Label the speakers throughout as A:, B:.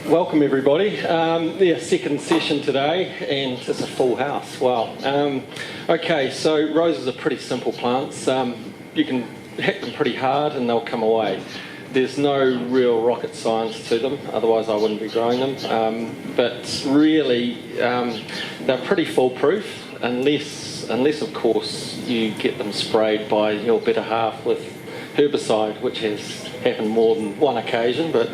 A: Welcome everybody. Second session today, and it's a full house. Wow. Okay, so roses are pretty simple plants. You can hit them pretty hard and they'll come away. There's no real rocket science to them, otherwise I wouldn't be growing them. But really, they're pretty foolproof, unless of course you get them sprayed by your better half with herbicide, which has happened more than one occasion. But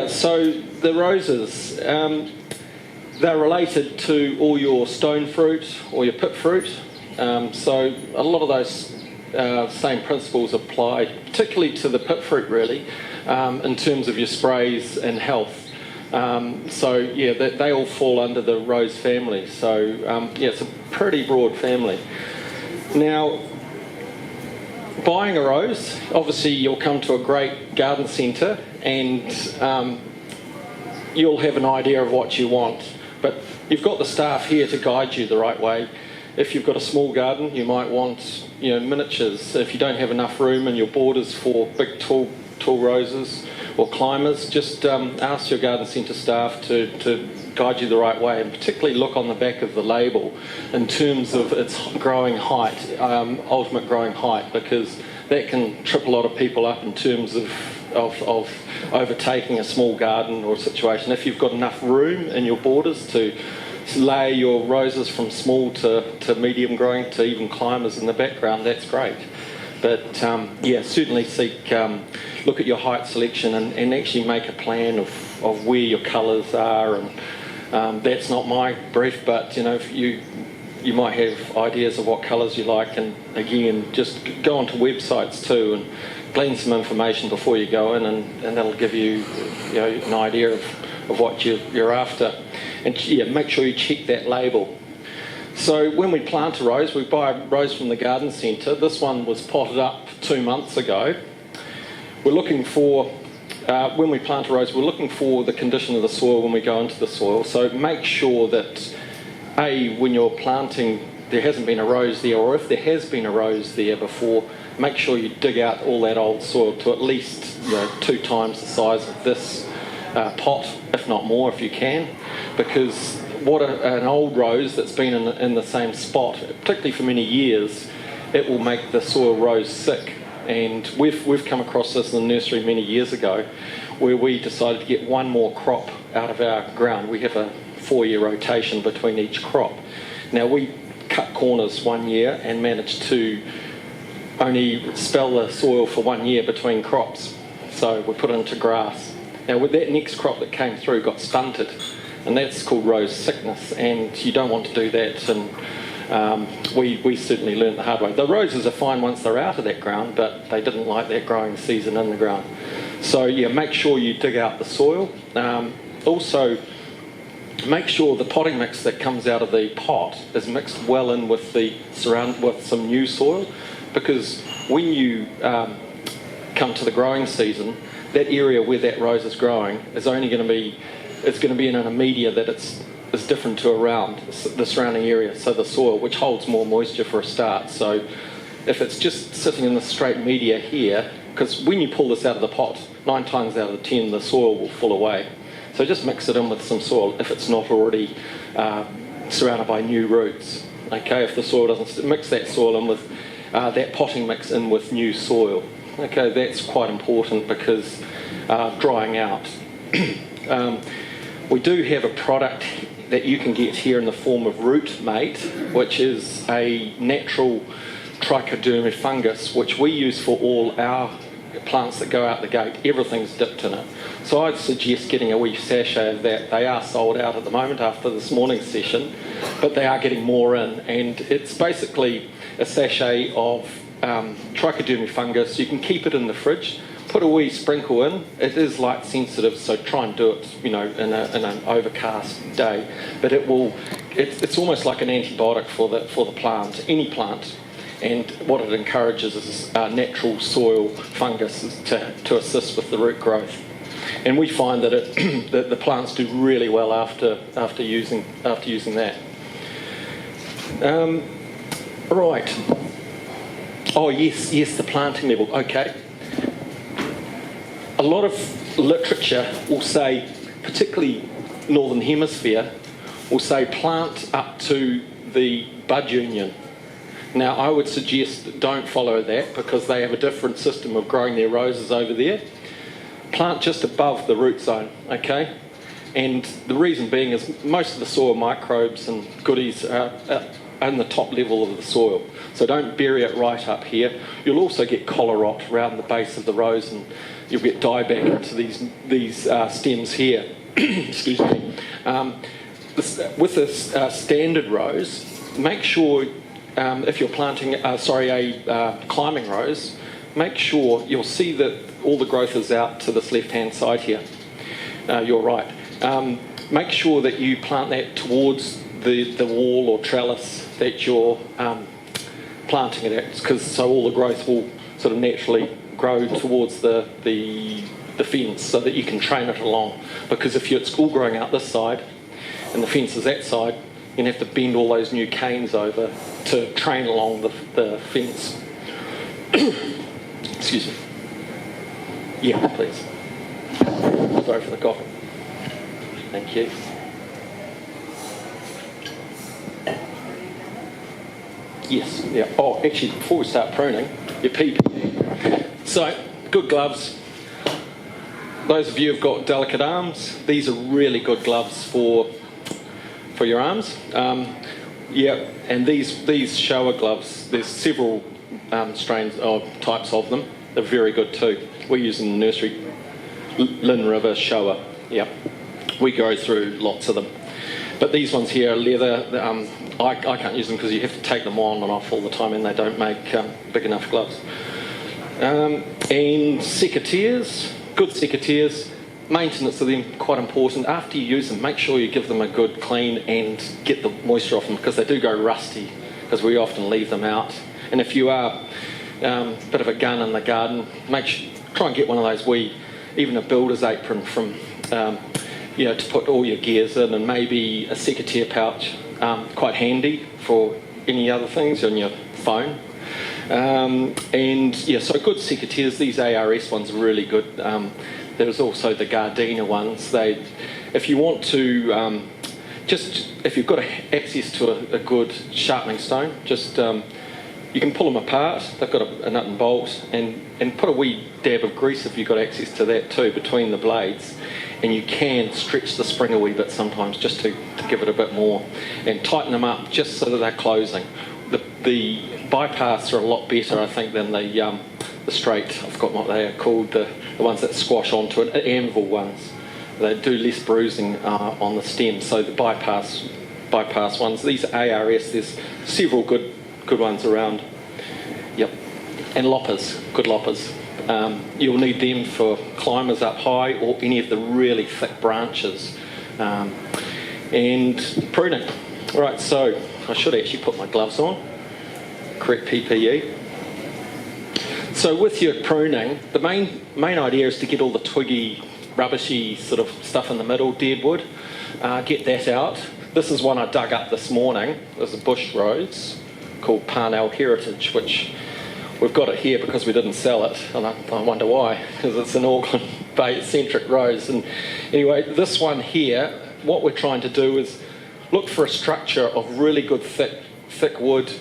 A: so the roses, they're related to all your stone fruit or your pip fruit. So a lot of those same principles apply, particularly to the pip fruit really, in terms of your sprays and health. They all fall under the rose family. So it's a pretty broad family. Now, buying a rose, obviously you'll come to a great garden centre and you'll have an idea of what you want, but you've got the staff here to guide you the right way. If you've got a small garden, you might want miniatures. If you don't have enough room in your borders for big tall roses or climbers, just ask your garden centre staff to guide you the right way, and particularly look on the back of the label in terms of its growing height, ultimate growing height, because that can trip a lot of people up in terms of overtaking a small garden or situation. If you've got enough room in your borders to lay your roses from small to medium growing to even climbers in the background, that's great. But certainly look at your height selection and actually make a plan of where your colours are. And that's not my brief, but you might have ideas of what colours you like, and again, just go onto websites too and glean some information before you go in, and that'll give you, an idea of what you're after. And make sure you check that label. So when we plant a rose, we buy a rose from the garden centre. This one was potted up 2 months ago. We're looking for, when we plant a rose, we're looking for the condition of the soil when we go into the soil. So make sure that, when you're planting, there hasn't been a rose there, or if there has been a rose there before, make sure you dig out all that old soil to at least 2 times the size of this pot, if not more if you can, because an old rose that's been in the same spot, particularly for many years, it will make the soil rose sick. And we've come across this in the nursery many years ago, where we decided to get one more crop out of our ground. We have a 4-year rotation between each crop. Now, we cut corners 1 year and managed to only spell the soil for 1 year between crops. So we put it into grass. Now, with that next crop that came through got stunted, and that's called rose sickness, and you don't want to do that. And we certainly learnt the hard way. The roses are fine once they're out of that ground, but they didn't like that growing season in the ground. So make sure you dig out the soil. Also, make sure the potting mix that comes out of the pot is mixed well in with with some new soil, because when you come to the growing season, that area where that rose is growing is only going to be in a media that is different to around the surrounding area, so the soil, which holds more moisture for a start. So if it's just sitting in the straight media here, because when you pull this out of the pot, 9 times out of 10 the soil will fall away. So just mix it in with some soil if it's not already surrounded by new roots. Okay, if the soil doesn't, mix that soil in with that potting mix in with new soil. Okay, that's quite important, because drying out. We do have a product that you can get here in the form of root mate, which is a natural trichoderma fungus, which we use for all our plants that go out the gate. Everything's dipped in it. So I'd suggest getting a wee sachet of that. They are sold out at the moment after this morning's session, but they are getting more in, and it's basically a sachet of trichoderma fungus. You can keep it in the fridge, put a wee sprinkle in. It is light sensitive, so try and do it in an overcast day, but it's almost like an antibiotic for the plant, any plant. And what it encourages is natural soil fungus to assist with the root growth. And we find that that the plants do really well after using that. Right. Oh yes, the planting level. Okay. A lot of literature will say, particularly Northern Hemisphere, will say plant up to the bud union. Now, I would suggest don't follow that because they have a different system of growing their roses over there. Plant just above the root zone, okay? And the reason being is most of the soil microbes and goodies are in the top level of the soil. So don't bury it right up here. You'll also get collar rot around the base of the rose, and you'll get dieback into these stems here. Excuse me. With this standard rose, make sure if you're planting, a climbing rose, make sure you'll see that all the growth is out to this left-hand side here. You're right. Make sure that you plant that towards the wall or trellis that you're planting it at, because so all the growth will sort of naturally grow towards the fence so that you can train it along. Because if it's all growing out this side and the fence is that side, you're going to have to bend all those new canes over to train along the fence. Excuse me. Yeah, please. Sorry for the coughing. Thank you. Yes, yeah. Oh, actually, before we start pruning, your PPE. So, good gloves. Those of you who've got delicate arms, these are really good gloves for your arms. Yeah, and these shower gloves, there's several strains or types of them. They're very good too. We use in the nursery, Lynn River shower. Yeah, we go through lots of them. But these ones here are leather. I can't use them because you have to take them on and off all the time, and they don't make big enough gloves. And secateurs, good secateurs, maintenance of them quite important. After you use them, make sure you give them a good clean and get the moisture off them, because they do go rusty because we often leave them out. And if you are a bit of a gun in the garden, try and get one of those even a builder's apron from to put all your gears in, and maybe a secateur pouch, quite handy for any other things on your phone. So good secateurs. These ARS ones are really good. There's also the Gardena ones. If you want to, if you've got access to a good sharpening stone, you can pull them apart. They've got a nut and bolt, and put a wee dab of grease if you've got access to that too between the blades. And you can stretch the spring a wee bit sometimes just to give it a bit more, and tighten them up just so that they're closing. The bypass are a lot better, I think, than the straight. I've forgotten what they are called. The ones that squash onto it, anvil ones. They do less bruising on the stem. So the bypass ones. These ARS. There's several good ones around. Yep. And loppers, good loppers. You'll need them for climbers up high or any of the really thick branches. And pruning. All right, so I should actually put my gloves on. Correct PPE. So with your pruning, the main idea is to get all the twiggy, rubbishy sort of stuff in the middle, dead wood. Get that out. This is one I dug up this morning. There's a bush rose called Parnell Heritage, which we've got it here because we didn't sell it, and I wonder why, because it's an Auckland Bay-centric rose. And anyway, this one here, what we're trying to do is look for a structure of really good thick wood,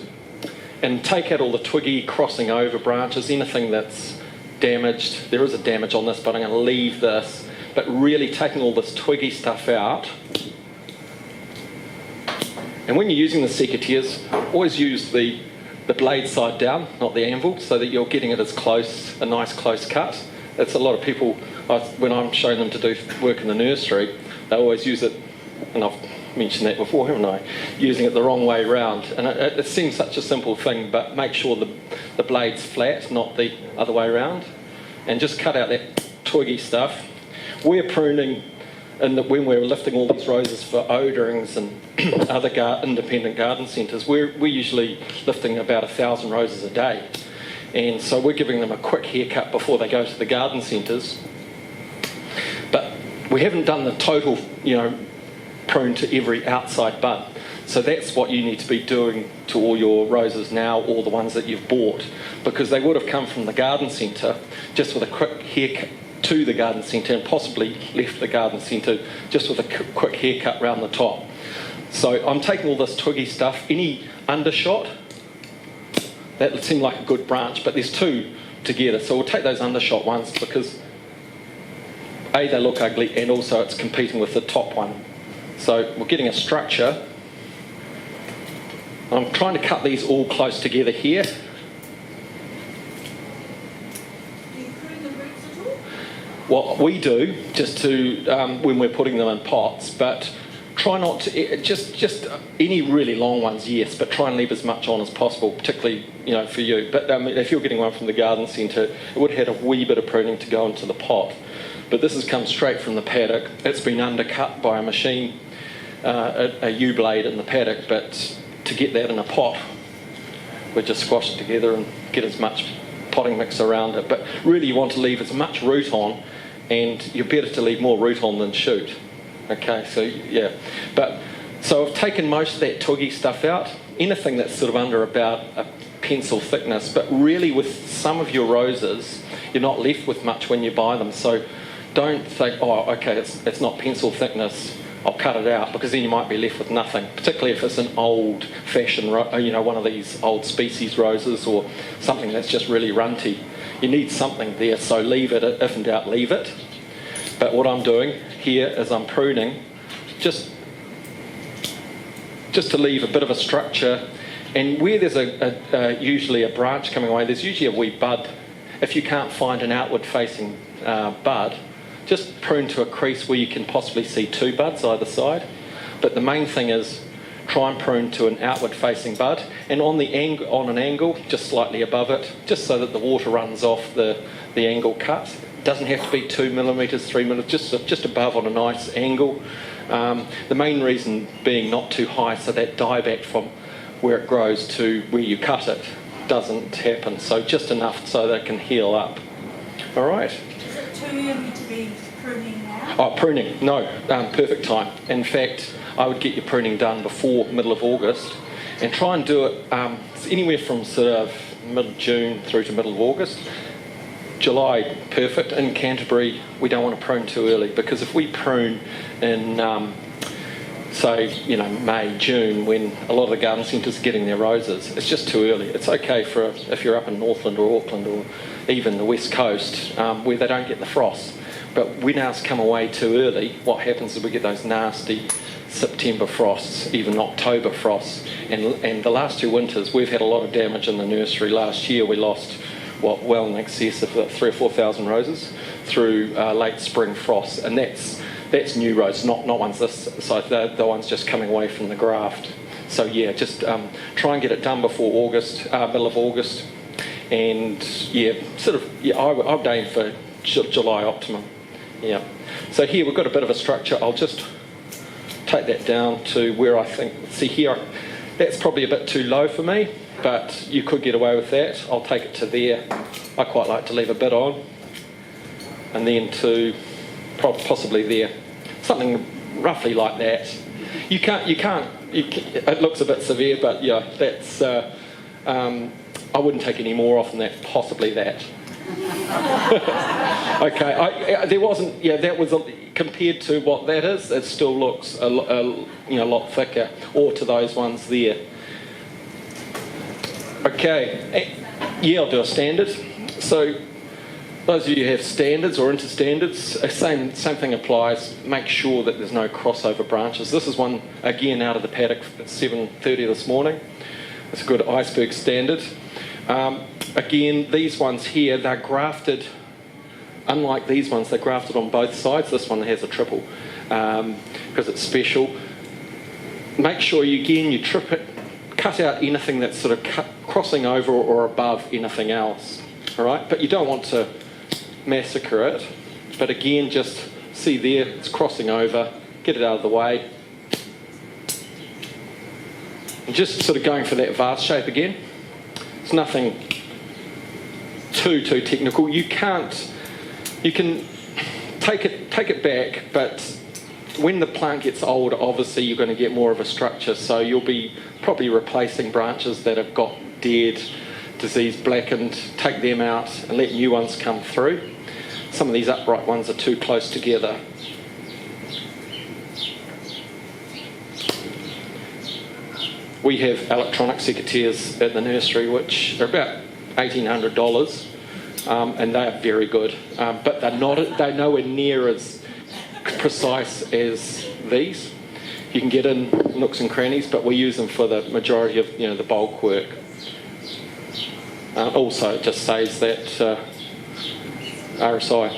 A: and take out all the twiggy crossing over branches, anything that's damaged. There is a damage on this, but I'm going to leave this. But really taking all this twiggy stuff out. And when you're using the secateurs, always use the blade side down, not the anvil, so that you're getting it a nice close cut. That's a lot of people, when I'm showing them to do work in the nursery, they always use it, and I've mentioned that before, haven't I? Using it the wrong way round. And it seems such a simple thing, but make sure the blade's flat, not the other way around. And just cut out that twiggy stuff. We're pruning, and when we're lifting all these roses for Oderings and other independent garden centres, we're usually lifting about 1,000 roses a day. And so we're giving them a quick haircut before they go to the garden centres. But we haven't done the total, prune to every outside bud. So that's what you need to be doing to all your roses now, or the ones that you've bought, because they would have come from the garden centre just with a quick haircut, to the garden centre and possibly left the garden centre just with a quick haircut round the top. So I'm taking all this twiggy stuff, any undershot, that would seem like a good branch, but there's two together. So we'll take those undershot ones because A, they look ugly, and also it's competing with the top one. So we're getting a structure. I'm trying to cut these all close together here.
B: Do you prune the roots at all?
A: What we do, just to when we're putting them in pots, but try not to, just any really long ones, yes, but try and leave as much on as possible, particularly, for you. But if you're getting one from the garden centre, it would have had a wee bit of pruning to go into the pot. But this has come straight from the paddock. It's been undercut by a machine, a U-blade in the paddock, but to get that in a pot, we just squash it together and get as much potting mix around it. But really you want to leave as much root on, and you're better to leave more root on than shoot. Okay, so yeah. So I've taken most of that twiggy stuff out, anything that's sort of under about a pencil thickness, but really with some of your roses, you're not left with much when you buy them. So don't think, oh, okay, it's not pencil thickness, I'll cut it out, because then you might be left with nothing, particularly if it's an old-fashioned, one of these old species roses or something that's just really runty. You need something there, so leave it. If in doubt, leave it. But what I'm doing here is I'm pruning just to leave a bit of a structure. And where there's usually a branch coming away, there's usually a wee bud. If you can't find an outward-facing bud, just prune to a crease where you can possibly see two buds either side. But the main thing is try and prune to an outward-facing bud, and on an angle, just slightly above it, just so that the water runs off the angle cut. It doesn't have to be 2 millimetres, 3 millimetres, just above on a nice angle. The main reason being not too high, so that dieback from where it grows to where you cut it doesn't happen. So just enough so that it can heal up. All right.
B: Is it too early to be pruning now?
A: Oh, pruning, no, perfect time. In fact, I would get your pruning done before middle of August, and try and do it anywhere from sort of mid-June through to middle of August. July, perfect. In Canterbury, we don't want to prune too early, because if we prune in, May, June, when a lot of the garden centres are getting their roses, it's just too early. It's okay if you're up in Northland or Auckland or even the West Coast, where they don't get the frost. But when ours come away too early, what happens is we get those nasty September frosts, even October frosts. And the last 2 winters, we've had a lot of damage in the nursery. Last year we lost, well in excess of 3,000 or 4,000 roses through late spring frosts. And that's new roses, not ones this size, the ones just coming away from the graft. So yeah, just try and get it done before August, middle of August. And I would aim for July optimum. Yeah. So here we've got a bit of a structure. I'll just take that down to where I think, see here, that's probably a bit too low for me, but you could get away with that. I'll take it to there. I quite like to leave a bit on. And then to possibly there. Something roughly like that. It looks a bit severe, but yeah, that's, I wouldn't take any more off than that, possibly that. Okay, there wasn't, that was, compared to what that is, it still looks a lot thicker, or to those ones there. Okay, I'll do a standard. So, those of you who have standards or interstandards, same thing applies. Make sure that there's no crossover branches. This is one, again, out of the paddock at 7:30 this morning. It's a good iceberg standard. Again, these ones here, they're grafted, unlike these ones, they're grafted on both sides. This one has a triple because it's special. Make sure you trip it, cut out anything that's sort of crossing over or above anything else. All right, but you don't want to massacre it. But again, just see there, it's crossing over, get it out of the way. And just sort of going for that vase shape again. It's nothing too technical. You can take it back, but when the plant gets older, obviously you're going to get more of a structure, so you'll be probably replacing branches that have got dead, disease blackened, take them out and let new ones come through. some of these upright ones are too close together. We have electronic secateurs at the nursery, which are about $1,800, and they are very good, but they're nowhere near as precise as these. You can get in nooks and crannies, but we use them for the majority of the bulk work. Also, it just saves that RSI.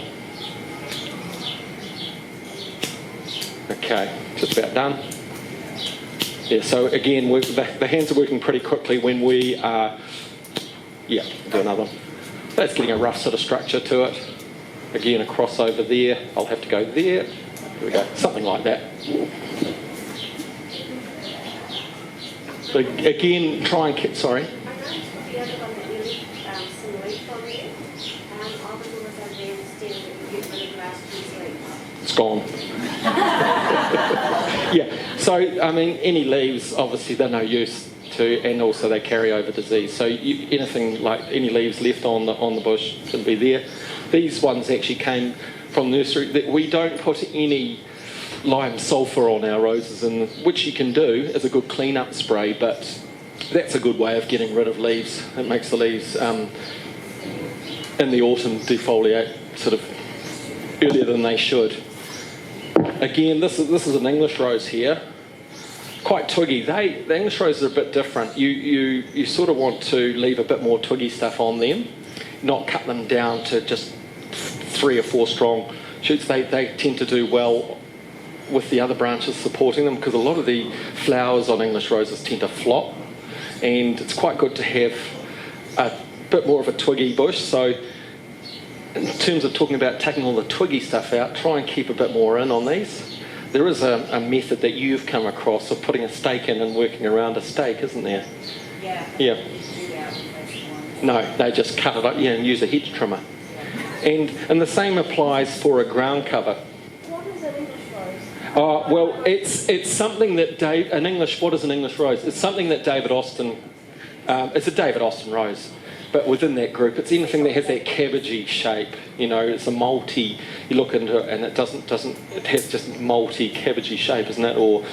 A: Okay, just about done. Yeah, so again, the hands are working pretty quickly when we are... Yeah, do another one. That's getting a rough sort of structure to it. Again, a cross over there. I'll have to go there. There we go, something like that. So again, try and keep... Sorry?
C: The other one that you some leaf on there, all the doors are there instead of you get rid of grass trees leaves.
A: It's gone. Yeah, so, I mean, any leaves, obviously, they're no use to, and also they carry over disease. So anything like any leaves left on the bush shouldn't be there. These ones actually came from nursery. We don't put any lime sulphur on our roses, and which you can do as a good clean-up spray, but that's a good way of getting rid of leaves. It makes the leaves in the autumn defoliate sort of earlier than they should. Again, this is an English rose here, quite twiggy. The English roses are a bit different. You sort of want to leave a bit more twiggy stuff on them, not cut them down to just 3 or 4 strong shoots. They tend to do well with the other branches supporting them, because a lot of the flowers on English roses tend to flop, and it's quite good to have a bit more of a twiggy bush. So in terms of talking about taking all the twiggy stuff out, try and keep a bit more in on these. There is a method that you've come across of putting a stake in and working around a stake, isn't there?
B: Yeah.
A: Yeah. No, they just cut it up, and use a hedge trimmer. And the same applies for a ground cover.
C: What is an English rose?
A: Well, it's something that what is an English rose? It's something that David Austin, it's a David Austin rose, but within that group, it's anything that has that cabbagey shape. It's a multi. You look into it, and it it has just multi cabbagey shape, isn't it? Or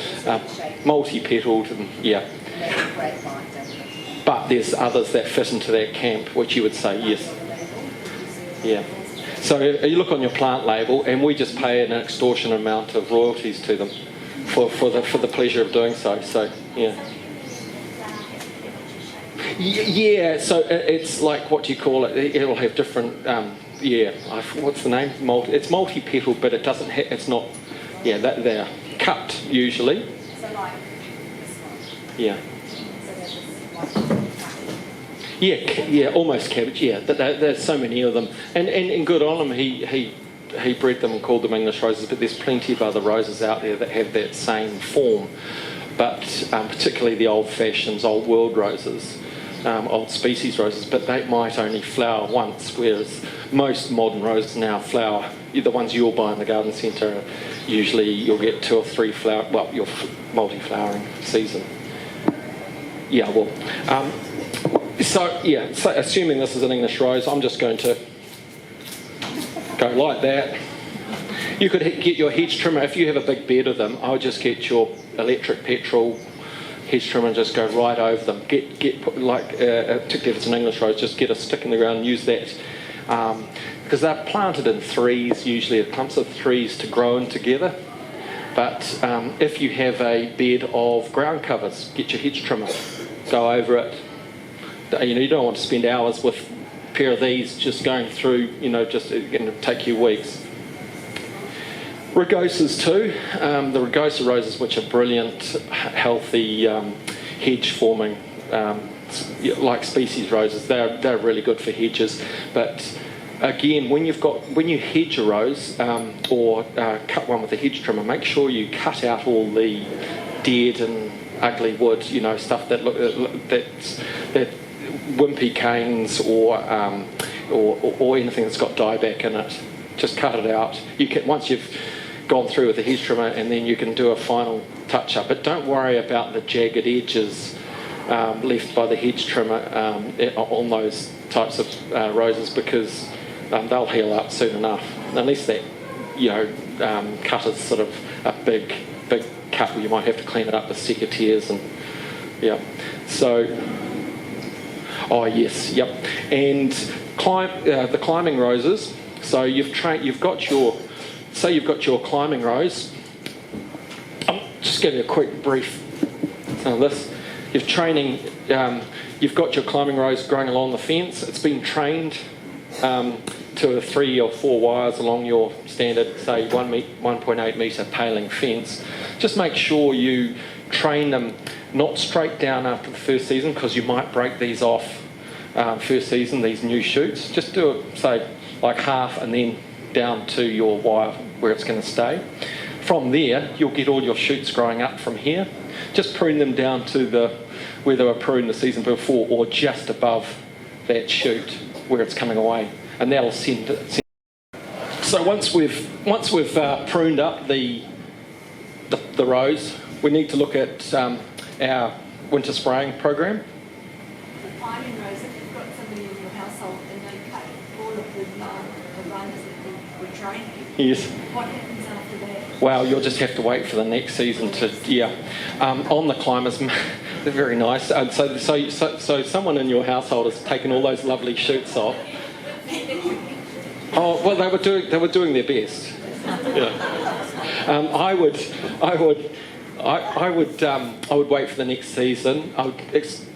A: multi-petaled, and yeah. But there's others that fit into that camp, which you would say yes. Yeah. So you look on your plant label, and we just pay an extortionate amount of royalties to them for the pleasure of doing so. So yeah. Yeah. So it's like, what do you call it? It'll have different. What's the name? It's multi-petaled, but it doesn't. It's not. Yeah, they're cupped usually.
C: So like this one.
A: Yeah.
C: So there's
A: Yeah, almost cabbage. Yeah, there's so many of them, and good on him. He bred them and called them English roses. But there's plenty of other roses out there that have that same form. But particularly the old-fashioned, old world roses, old species roses. But they might only flower once, whereas most modern roses now flower. The ones you'll buy in the garden centre, usually you'll get 2 or 3 flower. Well, your multi-flowering season. Yeah, well. So assuming this is an English rose, I'm just going to go like that. You could get your hedge trimmer. If you have a big bed of them, I would just get your electric petrol hedge trimmer and just go right over them. Particularly if it's an English rose, just get a stick in the ground and use that. Because they're planted in 3s, usually clumps of 3s to grow in together. But if you have a bed of ground covers, get your hedge trimmer, go over it. You don't want to spend hours with a pair of these just going through, just it's going to take you weeks. Rugosas too. The rugosa roses, which are brilliant, healthy hedge forming, like species roses, they're really good for hedges. But again, when you hedge a rose or cut one with a hedge trimmer, make sure you cut out all the dead and ugly wood, stuff that wimpy canes or anything that's got dieback in it. Just cut it out. Once you've gone through with the hedge trimmer, and then you can do a final touch up. But don't worry about the jagged edges left by the hedge trimmer on those types of roses, because they'll heal up soon enough. Unless that, cut is sort of a big cut where you might have to clean it up with secateurs and So, yes, yep. And the climbing roses. So you've got your climbing rose. I'll just give you a quick brief on this. You've got your climbing rose growing along the fence. It's been trained to 3 or 4 wires along your standard, say, 1.8 metre paling fence. Just make sure you train them not straight down after the first season, because you might break these off first season, these new shoots. Just do it, say, like half and then down to your wire where it's going to stay. From there, you'll get all your shoots growing up from here. Just prune them down to where they were pruned the season before, or just above that shoot where it's coming away, and that'll send it. So once we've pruned up the rose, we need to look at our winter spraying program.
B: The climbing rose, if you've got somebody in your household and they cut all of the runners that were training,
A: yes.
B: What happens after that?
A: Well, you'll just have to wait for the next season on the climbers, they're very nice. So someone in your household has taken all those lovely shoots off. Oh well, they were doing their best. I would wait for the next season. I would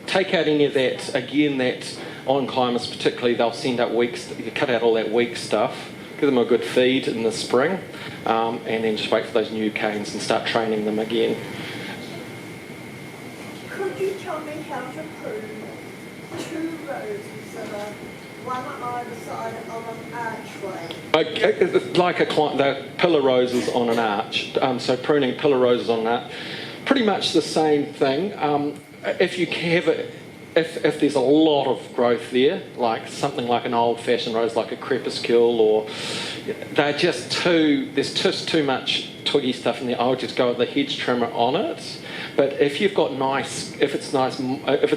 A: take out any of that again. That on climbers particularly, they'll send out you cut out all that weak stuff. Give them a good feed in the spring, and then just wait for those new canes and start training them again.
D: Could you tell me how to prune 2 roses that are one on either side of an archway?
A: Like the pillar roses on an arch. So pruning pillar roses on an arch, pretty much the same thing. If you have it. If there's a lot of growth there, like something like an old-fashioned rose, like a crepuscule, or there's just too much twiggy stuff in there, I would just go with the hedge trimmer on it. But if you've got if it's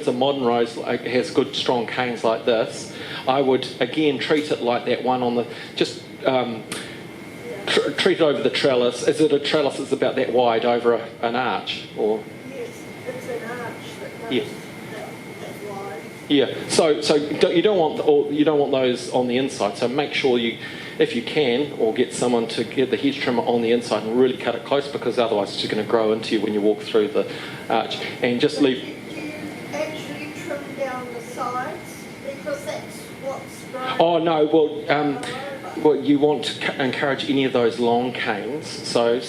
A: a modern rose, like it has good strong canes like this, I would again treat it like that one on the treat it over the trellis. Is it a trellis that's about that wide over an arch, or?
D: Yes, it's an arch that goes.
A: Yeah.
D: Yeah.
A: So you don't want those on the inside. So make sure if you can, or get someone to get the hedge trimmer on the inside and really cut it close, because otherwise it's just going to grow into you when you walk through the arch. And just leave.
D: Do you actually trim down the sides, because that's what's growing?
A: Oh no, well, you want to encourage any of those long canes. So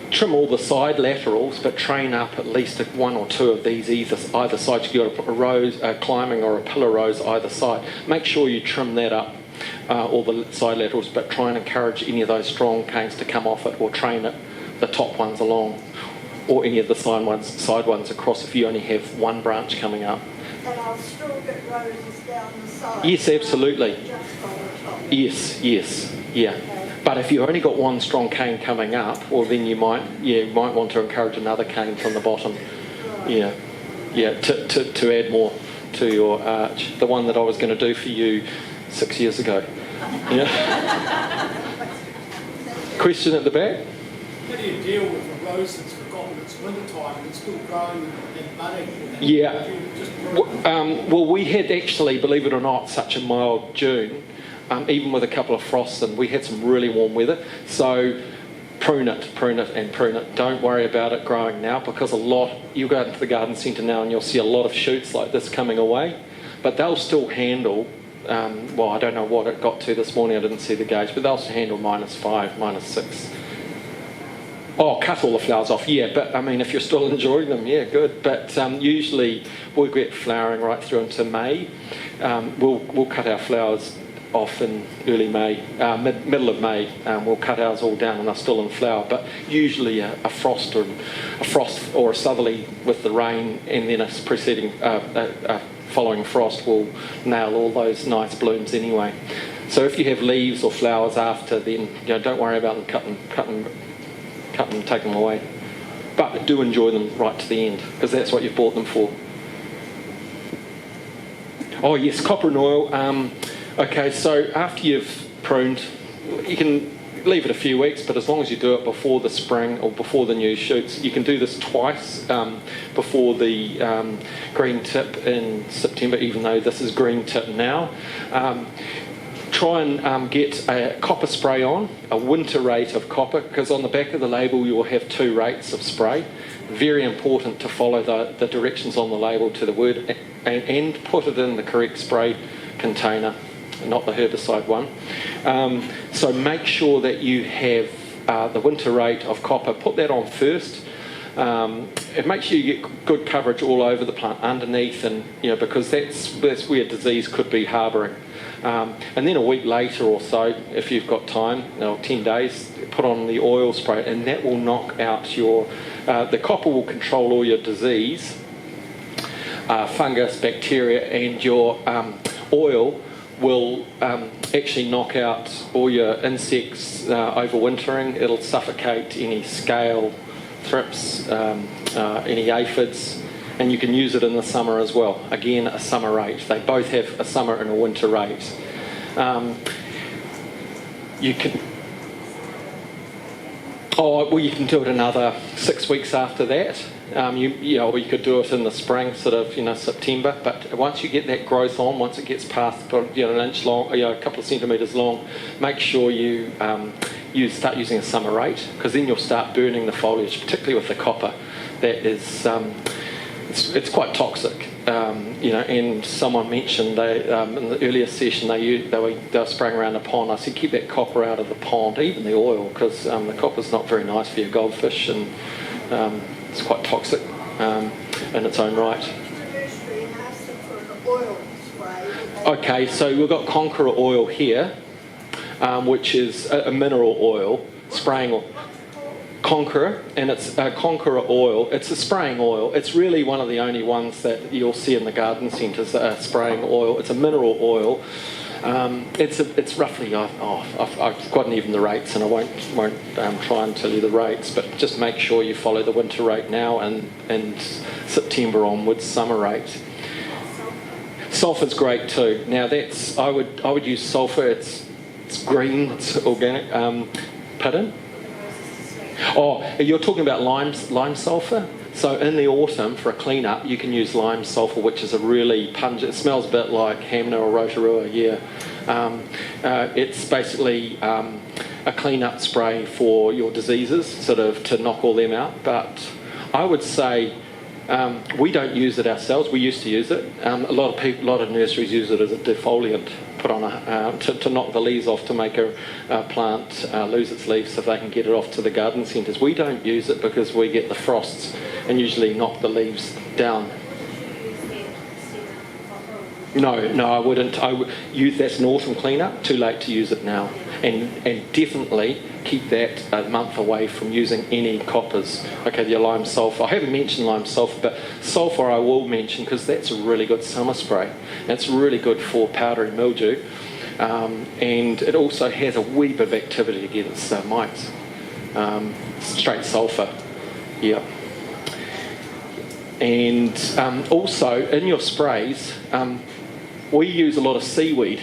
A: trim all the side laterals, but train up at least 1 or 2 of these either side. You've got a rose, a climbing or a pillar rose either side. Make sure you trim that up, all the side laterals, but try and encourage any of those strong canes to come off it, or train it, the top ones along, or any of the side ones across if you only have one branch coming up.
D: And I'll still get roses down the side.
A: Yes, absolutely.
D: Just on the top.
A: Yes, yeah.
D: Okay.
A: But if you've only got one strong cane coming up, well then you might want to encourage another cane from the bottom.
D: Right.
A: To add more to your arch. The one that I was going to do for you 6 years ago. Yeah. Question at the back?
E: How do you deal with a rose that's forgotten it's winter time and it's still growing and budding?
A: Yeah. Well, we had actually, believe it or not, such a mild June. Even with a couple of frosts, and we had some really warm weather. So prune it. Don't worry about it growing now, because you go out into the garden centre now and you'll see a lot of shoots like this coming away. But they'll still handle, I don't know what it got to this morning, I didn't see the gauge, but they'll still handle -5, -6. Oh, cut all the flowers off, yeah, but I mean, if you're still enjoying them, yeah, good. But usually we'll get flowering right through into May. We'll cut our flowers off in early May, middle of May. We'll cut ours all down and they're still in flower. But usually a frost or a southerly with the rain, and then a preceding following frost will nail all those nice blooms anyway. So if you have leaves or flowers after, then don't worry about them cut them, take them away. But do enjoy them right to the end, because that's what you've bought them for. Oh yes, copper and oil. Okay, so after you've pruned, you can leave it a few weeks, but as long as you do it before the spring or before the new shoots, you can do this twice before the green tip in September, even though this is green tip now. Try and get a copper spray on, a winter rate of copper, because on the back of the label you will have 2 rates of spray. Very important to follow the directions on the label to the word and put it in the correct spray container, not the herbicide one. So make sure that you have the winter rate of copper. Put that on first. It makes sure you get good coverage all over the plant, underneath, and because that's where disease could be harbouring. And then a week later or so, if you've got time, 10 days, put on the oil spray, and that will knock out your. The copper will control all your disease, fungus, bacteria, and your oil will actually knock out all your insects overwintering. It'll suffocate any scale, thrips, any aphids, and you can use it in the summer as well. Again, a summer rate. They both have a summer and a winter rate. You can. You can do it another 6 weeks after that. Or you could do it in the spring, sort of, September. But once you get that growth on, once it gets past, an inch long, a couple of centimetres long, make sure you start using a summer rate, because then you'll start burning the foliage, particularly with the copper. That is, it's quite toxic. And someone mentioned in the earlier session they were spraying around the pond. I said keep that copper out of the pond, even the oil, because the copper's not very nice for your goldfish, and it's quite toxic in its own right. Okay, so we've got Conqueror oil here, which is a mineral oil, spraying oil. Conqueror, and it's Conqueror oil. It's a spraying oil. It's really one of the only ones that you'll see in the garden centres spraying oil. It's a mineral oil. It's roughly I've forgotten even the rates, and I won't try and tell you the rates, but just make sure you follow the winter rate now and September onwards summer rate. Sulphur's great too. Now that's I would use sulphur. It's green. It's organic. Pardon? Oh, you're talking about lime sulphur? So in the autumn, for a clean-up, you can use lime sulphur, which is a really pungent. It smells a bit like Hamner or Rotorua, yeah. It's basically a clean-up spray for your diseases, sort of to knock all them out. But I would say we don't use it ourselves. We used to use it. A lot of nurseries use it as a defoliant, put on to knock the leaves off, to make a plant lose its leaves so they can get it off to the garden centres. We don't use it because we get the frosts and usually knock the leaves down. No, I wouldn't. That's an autumn clean-up. Too late to use it now. And definitely keep that a month away from using any coppers. Okay, your lime sulphur. I haven't mentioned lime sulphur, but sulphur I will mention, because that's a really good summer spray. And it's really good for powdery mildew. And it also has a wee bit of activity against mites. Straight sulphur. Yeah. And also, in your sprays, we use a lot of seaweed.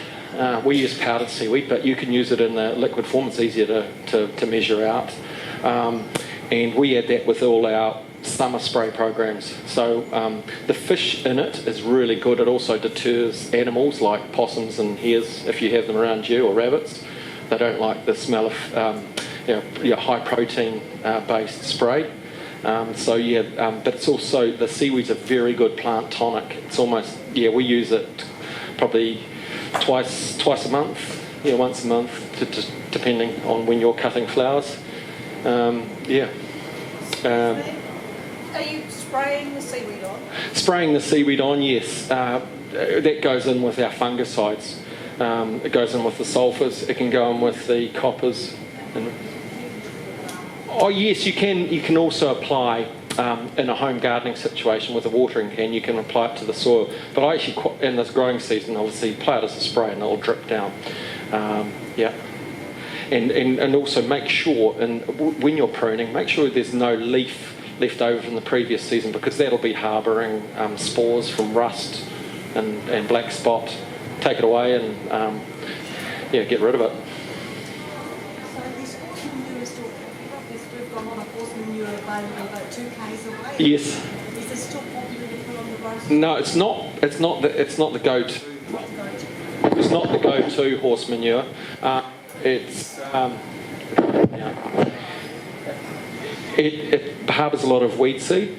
A: We use powdered seaweed, but you can use it in the liquid form. It's easier to measure out. And we add that with all our summer spray programs. So the fish in it is really good. It also deters animals like possums and hares, if you have them around you, or rabbits. They don't like the smell of high protein based spray. But it's also, the seaweed's a very good plant tonic. It's almost, we use it probably twice a month, once a month, depending on when you're cutting flowers.
D: Are you spraying the seaweed on?
A: Spraying the seaweed on, yes. That goes in with our fungicides. It goes in with the sulphurs. It can go in with the coppers. Oh yes, you can. You can also apply in a home gardening situation with a watering can. You can apply it to the soil. But I actually, in this growing season, obviously apply it as a spray, and it'll drip down. And also make sure, and when you're pruning, make sure there's no leaf left over from the previous season, because that'll be harbouring spores from rust and black spot. take it away and get rid of it.
B: So this horse manure is still popular because we've got a lot of horse manure available about 2 k's away.
A: Yes.
B: Is this still popular to put on the roast?
A: No, it's not. It's not the go-to. It's not the go-to horse manure. It harbours a lot of weed seed.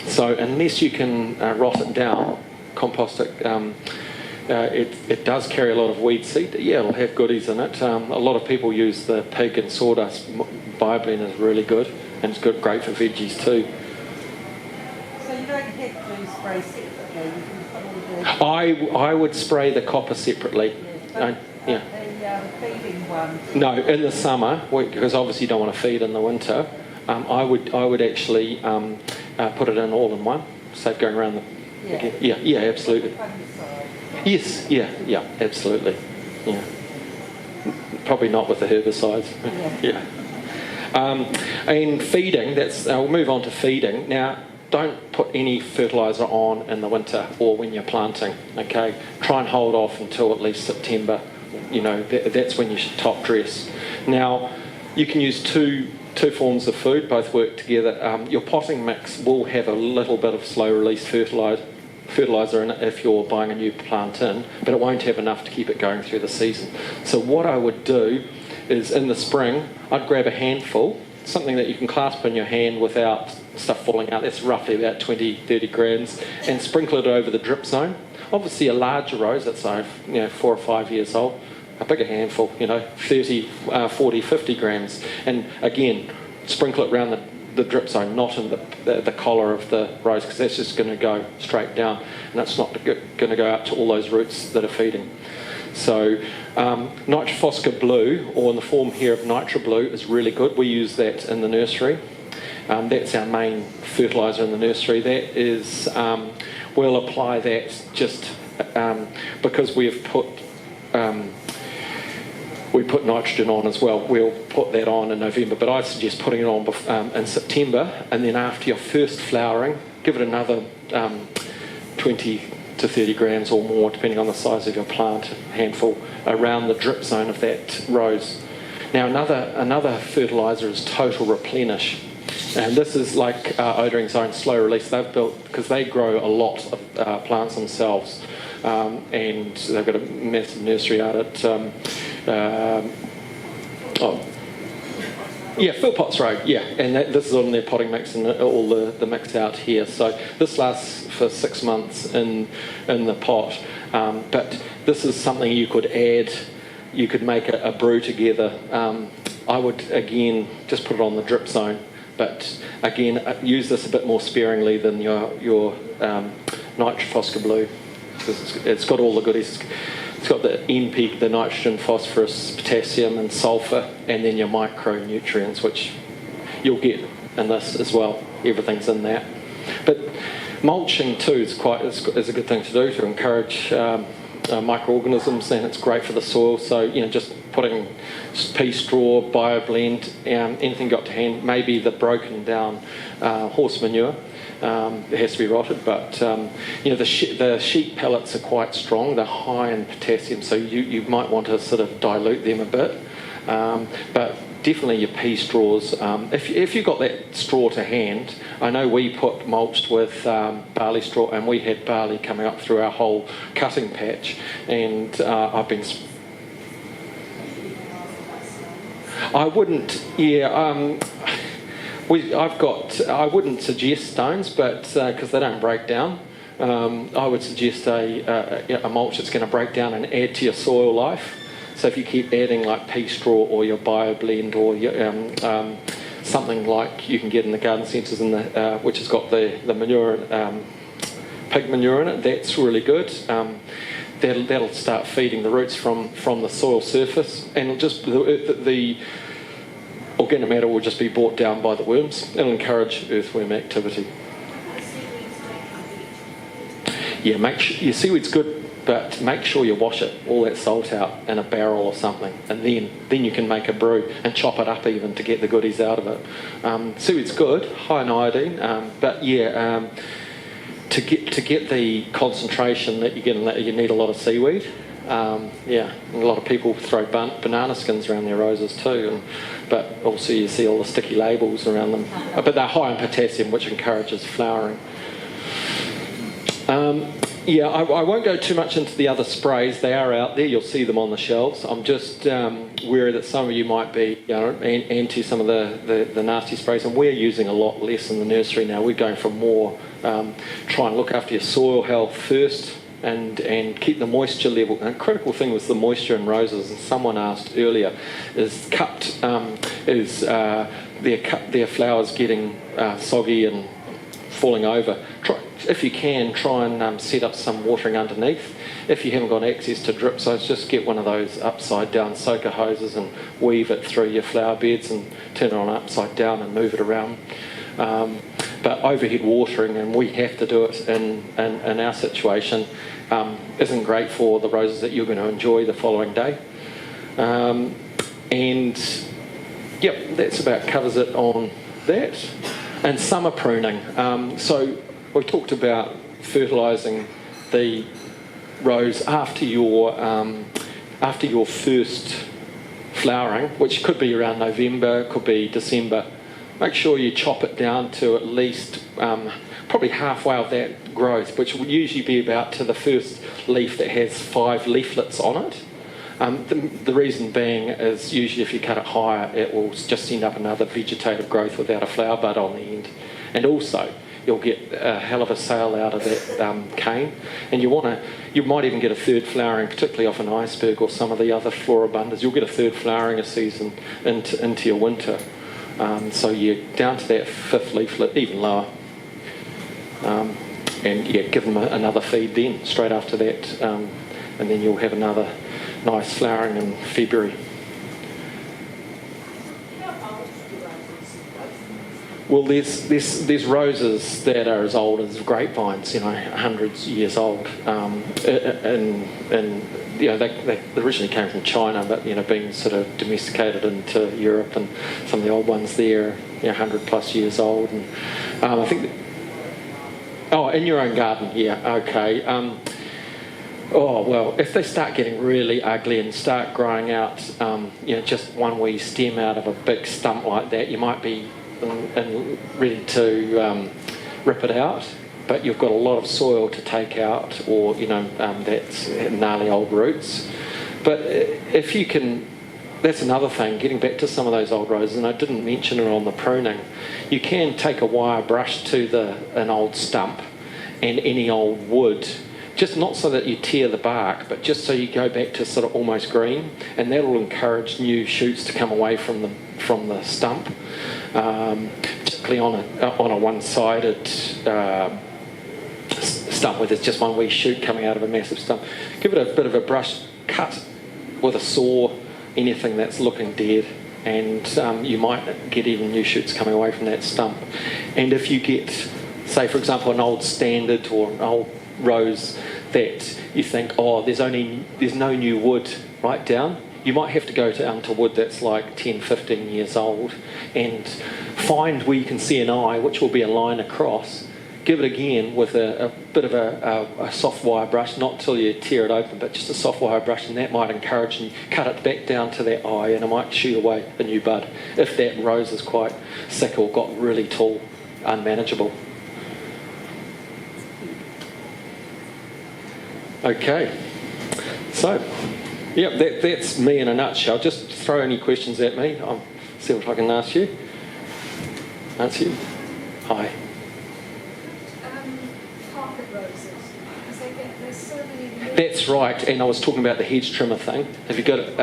A: So unless you can rot it down, compost it. It does carry a lot of weed seed. Yeah, it'll have goodies in it. A lot of people use the pig and sawdust. BioBlend is really good, and it's great for veggies too.
B: So you don't have to spray separately. You can put all the
A: I would spray the copper separately.
B: the
A: Yeah.
B: feeding one.
A: No, in the summer, because obviously you don't want to feed in the winter. I would actually put it in all in one. Save going around the. Yeah, absolutely. Yes, yeah, absolutely. Yeah. Probably not with the herbicides. Yeah. And feeding, we'll move on to feeding. Now, don't put any fertiliser on in the winter or when you're planting, okay? Try and hold off until at least September. You know, that's when you should top dress. Now, you can use two forms of food, both work together. Your potting mix will have a little bit of slow release fertiliser in it if you're buying a new plant in, but it won't have enough to keep it going through the season. So what I would do is in the spring, I'd grab a handful, something that you can clasp in your hand without stuff falling out. That's roughly about 20-30 grams, and sprinkle it over the drip zone. Obviously a larger rose that's 4 or 5 years old, a bigger handful, 30, 40, 50 grams. And again, sprinkle it around the drip zone, not in the collar of the rose, because that's just going to go straight down, and that's not going to go out to all those roots that are feeding. So Nitrofosca Blue, or in the form here of Nitra Blue, is really good. We use that in the nursery. That's our main fertiliser in the nursery. That is, we'll apply that just because we put nitrogen on as well. We'll put that on in November, but I suggest putting it on in September, and then after your first flowering, give it another 20 to 30 grams or more, depending on the size of your plant, handful, around the drip zone of that rose. Now another fertiliser is Total Replenish, and this is like Odoring Zone Slow Release. They've built, because they grow a lot of plants themselves, and they've got a massive nursery out at Philpotts Road, and this is on their potting mix and all the mix out here. So this lasts for 6 months in the pot, but this is something you could add. You could make a brew together. I would again just put it on the drip zone, but again use this a bit more sparingly than your Nitrofosca Blue, because it's got all the goodies. It's got the NP, the nitrogen, phosphorus, potassium and sulphur, and then your micronutrients, which you'll get in this as well. Everything's in that. But mulching too is a good thing to do to encourage microorganisms, and it's great for the soil. So just putting pea straw, BioBlend, anything got to hand, maybe the broken down horse manure. It has to be rotted, but the sheep pellets are quite strong. They're high in potassium, so you might want to sort of dilute them a bit. But definitely your pea straws. If you've got that straw to hand, I know we mulched with barley straw, and we had barley coming up through our whole cutting patch, and I've been. I wouldn't. Yeah. I wouldn't suggest stones, but because they don't break down, I would suggest a mulch that's going to break down and add to your soil life. So if you keep adding like pea straw or your BioBlend or your, something like you can get in the garden centres, which has got the manure, pig manure in it, that's really good. That'll start feeding the roots from the soil surface, and just the organic matter will just be brought down by the worms. It'll encourage earthworm activity. Yeah, your seaweed's good, but make sure you wash all that salt out in a barrel or something, and then you can make a brew and chop it up even to get the goodies out of it. Seaweed's good, high in iodine, but to get the concentration that you get in that, you need a lot of seaweed. Yeah, and a lot of people throw banana skins around their roses too, but also you see all the sticky labels around them. But they're high in potassium, which encourages flowering. Yeah, I won't go too much into the other sprays. They are out there. You'll see them on the shelves. I'm just wary that some of you might be, anti some of the nasty sprays, and we're using a lot less in the nursery now. We're going for more. Try and look after your soil health first, and keep the moisture level. And a critical thing was the moisture in roses. And someone asked earlier, is their flowers getting soggy and falling over? If you can, try and set up some watering underneath. If you haven't got access to drip soaks, just get one of those upside down soaker hoses and weave it through your flower beds and turn it on upside down and move it around. But overhead watering, and we have to do it in our situation, isn't great for the roses that you're going to enjoy the following day. And yep, that's about covers it on that. And summer pruning. So we talked about fertilising the rose after your first flowering, which could be around November, could be December. Make sure you chop it down to at least probably halfway of that growth, which will usually be about to the first leaf that has 5 leaflets on it. The reason being is usually if you cut it higher, it will just end up another vegetative growth without a flower bud on the end. And also, you'll get a hell of a sale out of that cane. And you might even get a third flowering, particularly off an iceberg or some of the other floribundas. You'll get a third flowering a season into your winter. So you're down to that 5th leaflet, even lower. And yeah, give them another feed then, straight after that. And then you'll have another nice flowering in February. Well, there's roses that are as old as grapevines, hundreds of years old, and they originally came from China, but being sort of domesticated into Europe, and some of the old ones there, 100+ years old, and I think. In your own garden, yeah, okay. Oh, well, if they start getting really ugly and start growing out, just one wee stem out of a big stump like that, you might be ready to rip it out, but you've got a lot of soil to take out, or, that's gnarly old roots. But if you can, that's another thing, getting back to some of those old roses, and I didn't mention it on the pruning, you can take a wire brush to an old stump and any old wood, just not so that you tear the bark, but just so you go back to sort of almost green, and that'll encourage new shoots to come away from the stump, particularly on a one-sided stump where there's just one wee shoot coming out of a massive stump. Give it a bit of a brush cut with a saw, anything that's looking dead, and you might get even new shoots coming away from that stump. And if you get, say for example, an old standard or an old rose that you think, there's no new wood right down, you might have to go to wood that's like 10, 15 years old and find where you can see an eye, which will be a line across. Give it again with a bit of a soft wire brush, not till you tear it open, but just a soft wire brush, and that might encourage, and cut it back down to that eye, and it might shoot away a new bud if that rose is quite sick or got really tall, unmanageable. Okay, so that's me in a nutshell. Just throw any questions at me. I'll see what I can answer you. Hi.
B: Carpet roses, because there's so many.
A: That's right, and I was talking about the hedge trimmer thing. Have you got it?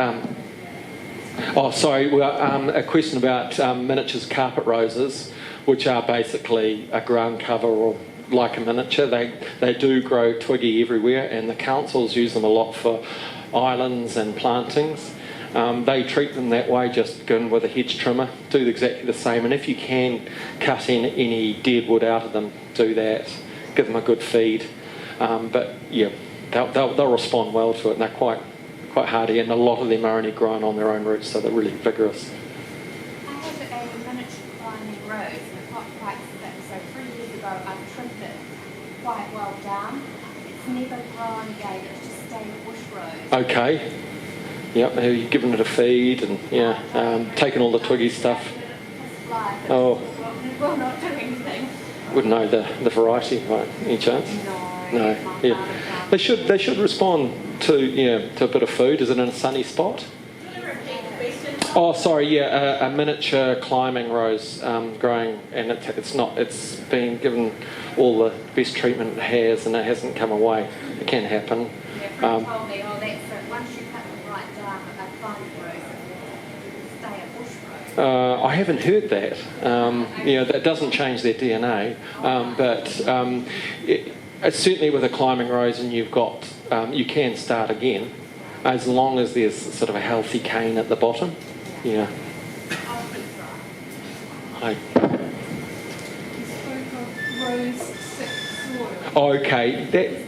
A: A question about miniatures carpet roses, which are basically a ground cover or like a miniature. They do grow twiggy everywhere, and the councils use them a lot for islands and plantings. They treat them that way, just go in with a hedge trimmer, do exactly the same, and if you can cut in any dead wood out of them, do that. Give them a good feed. But yeah, they'll respond well to it, and they're quite hardy, and a lot of them are only growing on their own roots, so they're really vigorous.
B: I have a miniature climbing rose, and it's not quite thick, so 3 years ago I trimmed it quite well done. It's never grown again, it's just stayed a bush rose.
A: Okay. Yep, you've given it a feed and taken all the twiggy stuff. Oh,
B: Will not do anything.
A: wouldn't know the variety by any chance. No. Yeah. They should respond to a bit of food. Is it in a sunny spot? Oh, sorry. Yeah, a miniature climbing rose growing, and it's been given all the best treatment it has, and it hasn't come away. It can happen.
B: Yeah, Fred told me, that's it. Once you cut them right down, a climbing rose, it will stay a bush rose.
A: I haven't heard that. That doesn't change their DNA, but it's certainly with a climbing rose, and you've got you can start again, as long as there's sort of a healthy cane at the bottom. Yeah. Hi.
F: You spoke of rose sick soil.
A: Okay.
F: Is it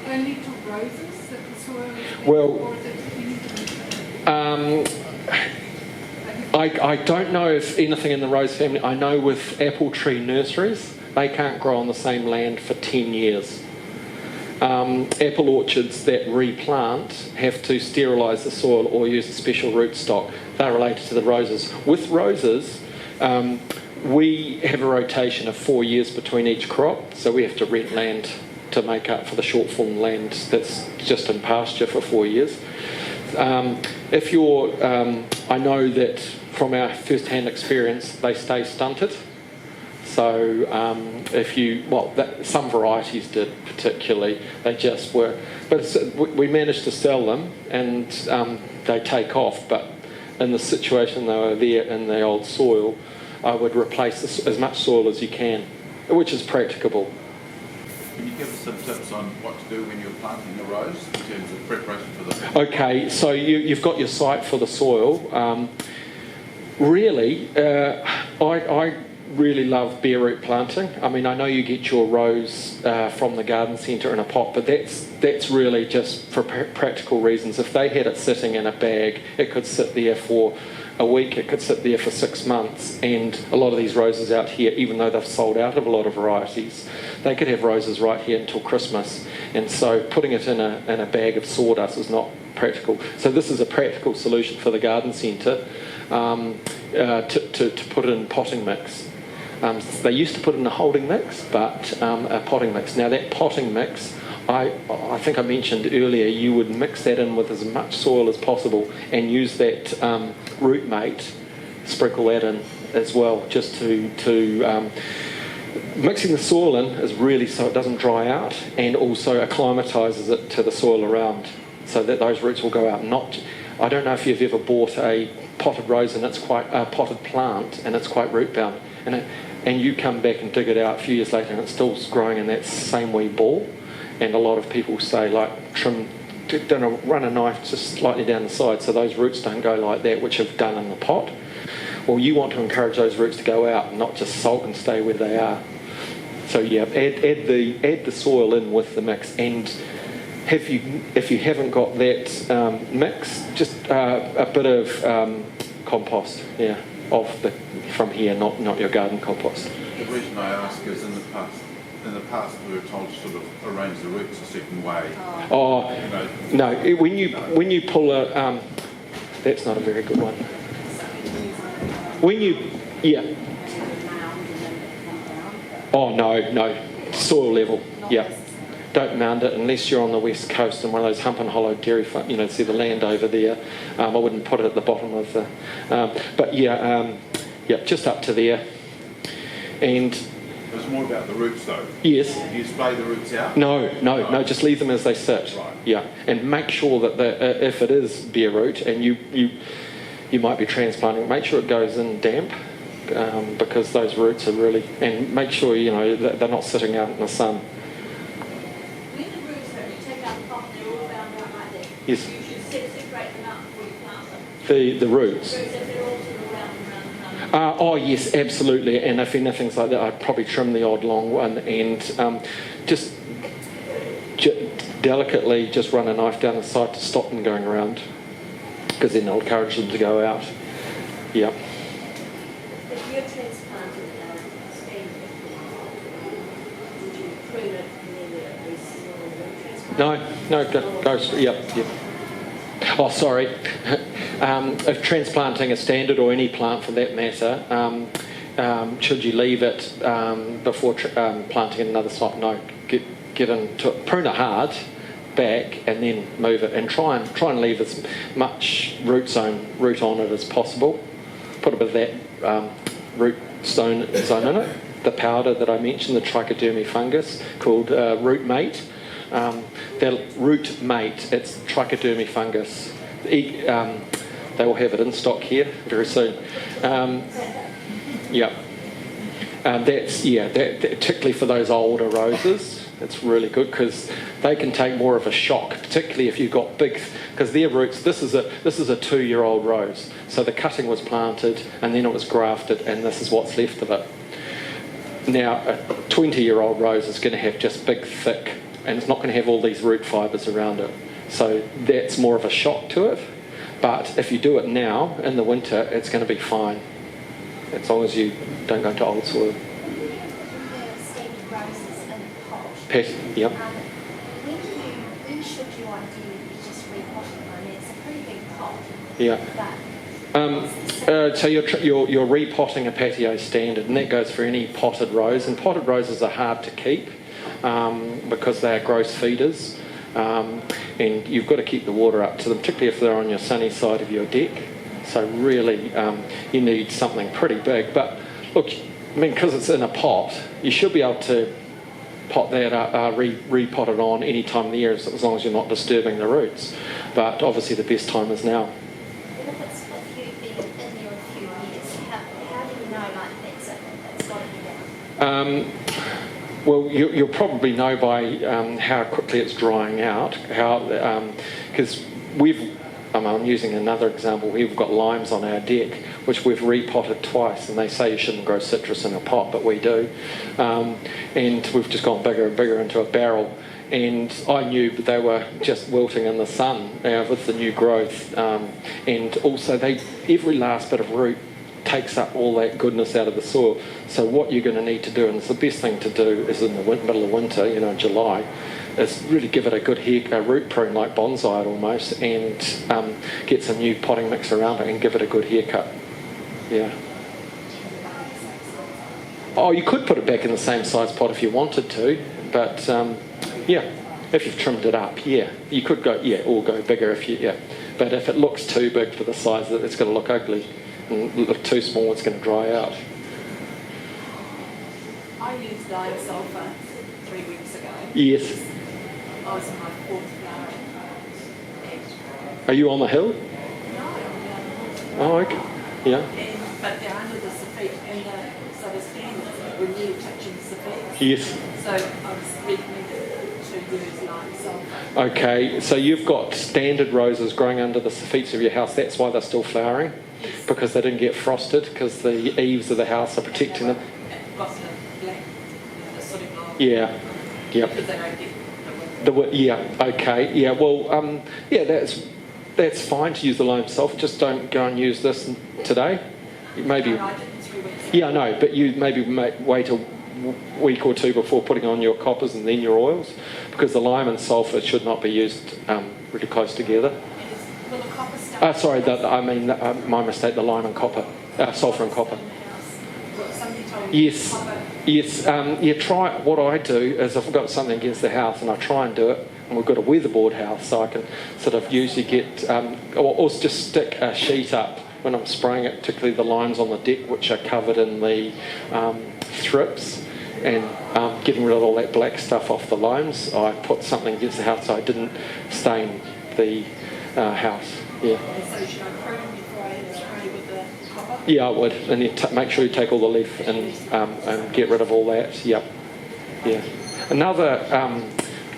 F: only to roses that the soil is
A: Well,
F: or is it anything?
A: I don't know if anything in the rose family. I know with apple tree nurseries, they can't grow on the same land for 10 years. Apple orchards that replant have to sterilise the soil or use a special rootstock. They're related to the roses. With roses, we have a rotation of 4 years between each crop, so we have to rent land to make up for the shortfall in land that's just in pasture for 4 years. If you're, I know that from our first-hand experience, they stay stunted. So some varieties did particularly, they just were. But we managed to sell them and they take off. But in the situation they were there in the old soil, I would replace as much soil as you can, which is practicable.
G: Can you give us some tips on what to do when you're planting the rose in terms of preparation for the...
A: Okay, so you've got your site for the soil. Really, I really love bare root planting. I mean, I know you get your rose from the garden centre in a pot, but that's really just for practical reasons. If they had it sitting in a bag, it could sit there for a week, it could sit there for 6 months, and a lot of these roses out here, even though they've sold out of a lot of varieties, they could have roses right here until Christmas, and so putting it in a bag of sawdust is not practical. So this is a practical solution for the garden centre to put in potting mix. They used to put in a holding mix, but a potting mix. Now that potting mix, I think I mentioned earlier, you would mix that in with as much soil as possible and use that root mate, sprinkle that in as well, just to mixing the soil in is really so it doesn't dry out, and also acclimatises it to the soil around, so that those roots will go out. I don't know if you've ever bought a potted rose and it's quite a potted plant and it's quite root bound, and you come back and dig it out a few years later and it's still growing in that same wee ball. And a lot of people say, like, run a knife just slightly down the side so those roots don't go like that, which have done in the pot. Well, you want to encourage those roots to go out and not just sulk and stay where they are. So yeah, add the soil in with the mix, and if you haven't got that mix, just a bit of compost, from here, not your garden compost.
G: The reason I ask is in the past we were told to sort of arrange the roots a certain way.
A: Oh, no, when you pull a, that's not a very good one. Oh, no, soil level, yeah. Don't mound it unless you're on the west coast and one of those hump and hollow dairy farms, see the land over there. I wouldn't put it at the bottom of the, just up to there. And
G: It was more about the roots though.
A: yes.
G: Do you splay the roots out?
A: No, just leave them as they sit.
G: Right.
A: Yeah, and make sure that if it is bare root and you might be transplanting, make sure it goes in damp, because those roots are really, and make sure that they're not sitting out in the sun.
B: When the roots are, you take out the pot, they're all bound out like that.
A: Yes.
B: You should separate them out before you plant them.
A: The roots.
B: Roots, if they're all sort of round and round.
A: Oh yes, absolutely. And if anything's like that, I'd probably trim the odd long one and just delicately just run a knife down the side to stop them going around, because then it'll encourage them to go out. Yeah.
C: If you're transplanting stem, prune it and then it is
A: Goes, yep. Oh, sorry. If transplanting a standard or any plant for that matter, should you leave it before planting in another site? No. Get into it. Prune it hard back and then move it, and try and leave as much root on it as possible. Put a bit of that root zone in it. The powder that I mentioned, the trichodermy fungus called root mate. The root mate, it's trichodermy fungus. They will have it in stock here very soon. Particularly for those older roses, it's really good because they can take more of a shock, particularly if you've got big, because their roots. This is a 2-year-old rose, so the cutting was planted and then it was grafted, and this is what's left of it. Now, a 20-year-old rose is going to have just big, thick, and it's not going to have all these root fibres around it. So that's more of a shock to it. But if you do it now, in the winter, it's going to be fine, as long as you don't go into old soil.
B: Standard roses in a pot.
A: Yep.
B: When should you ideally just repot them? I mean, it's a pretty big pot.
A: Yeah.
B: But
A: So you're repotting a patio standard, and that goes for any potted rose. And potted roses are hard to keep because they are gross feeders, and you've got to keep the water up to them, particularly if they're on your sunny side of your deck. So really, you need something pretty big. But look, I mean, because it's in a pot, you should be able to pot that up, repot it on any time of the year, as long as you're not disturbing the roots. But obviously, the best time is now.
B: if you've been in there a few years, how do you know like that's got to be done?
A: Well, you'll probably know by how quickly it's drying out. Because I'm using another example. We've got limes on our deck, which we've repotted twice, and they say you shouldn't grow citrus in a pot, but we do. And we've just gone bigger and bigger into a barrel. And I knew they were just wilting in the sun with the new growth. And also, every last bit of root takes up all that goodness out of the soil. So what you're going to need to do, and it's the best thing to do, is in the middle of winter, July, is really give it a good root prune, like bonsai almost, and get some new potting mix around it and give it a good haircut. Yeah. Oh, you could put it back in the same size pot if you wanted to, but if you've trimmed it up, you could go, or go bigger But if it looks too big for the size, it's going to look ugly, and look too small, it's going to dry out.
B: I used lime sulphur 3 weeks ago.
A: Yes.
B: I was in my 4th flower.
A: Are you on the hill?
B: No, I'm down the
A: Oh, okay. Yeah.
B: but they're under the saphit, and so the standards were near touching the saphit.
A: Yes.
B: So I was recommended to use lime sulphur.
A: Okay, so you've got standard roses growing under the saphites of your house. That's why they're still flowering, because they didn't get frosted, because the eaves of the house are protecting them.
B: Got the black, the sort of gold.
A: Yeah. Yep.
B: Because they don't get the wind.
A: Okay. Yeah. Well. That's fine to use the lime sulphur. Just don't go and use this today. Maybe.
B: No, I did it 3 weeks ago.
A: Yeah. No. But you maybe wait a week or two before putting on your coppers and then your oils, because the lime and sulphur should not be used really close together.
B: Will the copper start?
A: My mistake. The lime and copper, sulphur and copper.
B: Somebody told me
A: Yes.
B: copper.
A: Yes. Try. What I do is if I've got something against the house, and I try and do it. And we've got a weatherboard house, so I can sort of usually get, or just stick a sheet up when I'm spraying it, particularly the limes on the deck, which are covered in the thrips, and getting rid of all that black stuff off the limes. I put something against the house so I didn't stain the house. Yeah.
B: So should I prune before I spray with the copper?
A: Yeah, I would, and then make sure you take all the leaf and get rid of all that. Yep. Yeah. Another.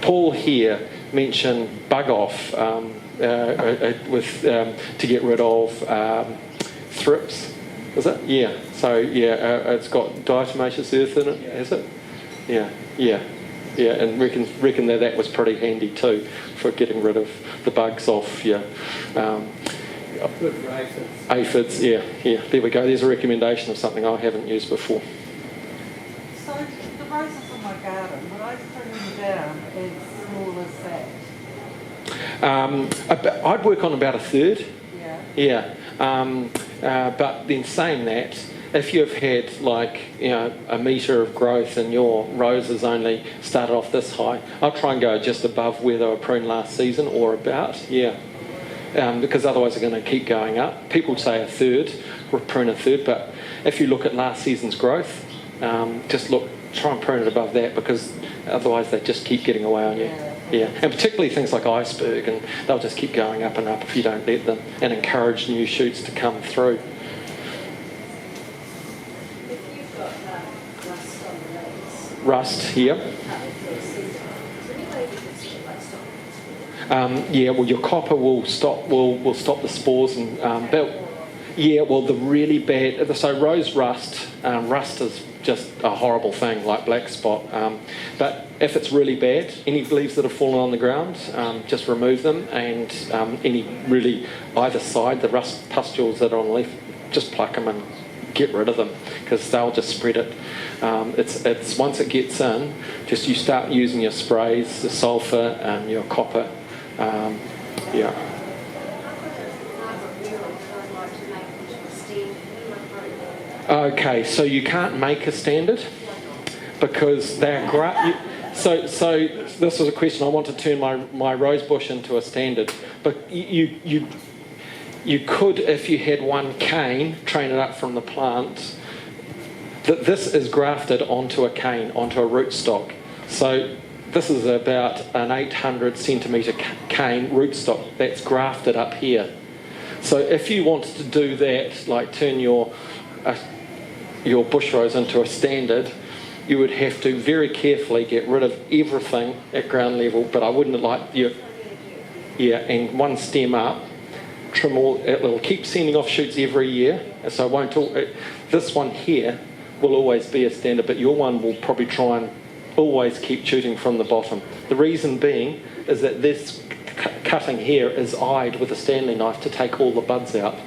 A: Paul here mentioned bug off to get rid of thrips. Is it? Yeah. So it's got diatomaceous earth in it, has it? Yeah. And reckon that was pretty handy too for getting rid of the bugs off. Yeah.
E: Good for aphids.
A: Aphids. Yeah. There we go. There's a recommendation of something I haven't used before.
F: So the roses on my
H: garden, would I prune them down as small as that?
A: I'd work on about a third.
H: Yeah.
A: Yeah. But then saying that, if you've had like, a metre of growth and your roses only started off this high, I'll try and go just above where they were pruned last season or about, yeah. Because otherwise they're going to keep going up. People say a third, or prune a third, but if you look at last season's growth, try and prune it above that, because otherwise they just keep getting away on you. Yeah, and particularly things like iceberg, and they'll just keep going up and up if you don't let them, and encourage new shoots to come through.
C: If you've got rust on the leaves,
A: Rust here.
C: is there any way you can sort of like stop it?
A: Yeah, well, your copper will stop the spores and yeah, well, the really bad. So rose rust, rust is just a horrible thing, like black spot. But if it's really bad, any leaves that have fallen on the ground, just remove them, and any really either side, the rust pustules that are on the leaf, just pluck them and get rid of them, because they'll just spread it. It's once it gets in, just you start using your sprays, the sulphur, your copper. Yeah. Okay, so you can't make a standard because they're great. So this was a question. I want to turn my rose bush into a standard, but you could, if you had one cane, train it up from the plant. This is grafted onto a cane, onto a rootstock. So this is about an 800 centimetre cane rootstock that's grafted up here. So if you wanted to do that, like turn your bush rose into a standard, you would have to very carefully get rid of everything at ground level, but I wouldn't like and one stem up, trim all, it'll keep sending off shoots every year, so it won't this one here will always be a standard, but your one will probably try and always keep shooting from the bottom. The reason being is that this cutting here is eyed with a Stanley knife to take all the buds out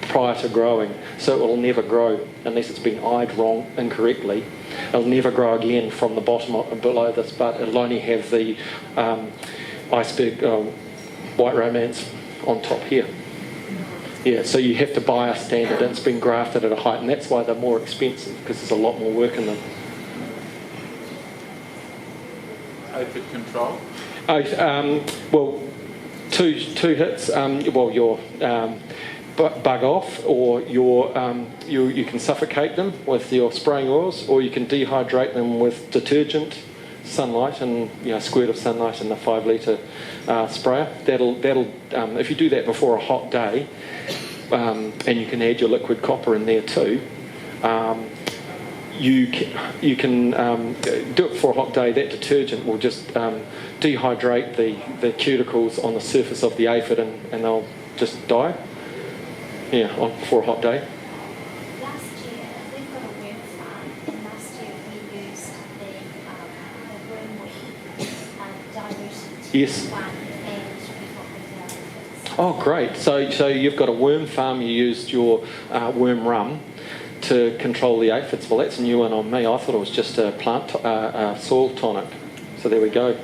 A: prior to growing, so it will never grow unless it's been eyed wrong, incorrectly. It'll never grow again from the bottom below this bud. It'll only have the iceberg white romance on top here. Yeah, so you have to buy a standard, and it's been grafted at a height, and that's why they're more expensive, because there's a lot more work in them.
G: Aphid control?
A: Well, two hits. Your bug off, or you can suffocate them with your spraying oils, or you can dehydrate them with detergent, sunlight, and a squirt of sunlight in the 5 litre sprayer. That'll if you do that before a hot day, and you can add your liquid copper in there too. You can do it for a hot day. That detergent will just dehydrate the cuticles on the surface of the aphid, and they'll just die. Yeah, for a hot day.
B: Last year, we've got a worm farm, and last year we used the wormweed diluted
A: Yes.
B: one, and we got the aphids.
A: Oh, great. So you've got a worm farm. You used your worm rum to control the aphids. Well, that's a new one on me. I thought it was just a plant soil tonic. So there we go.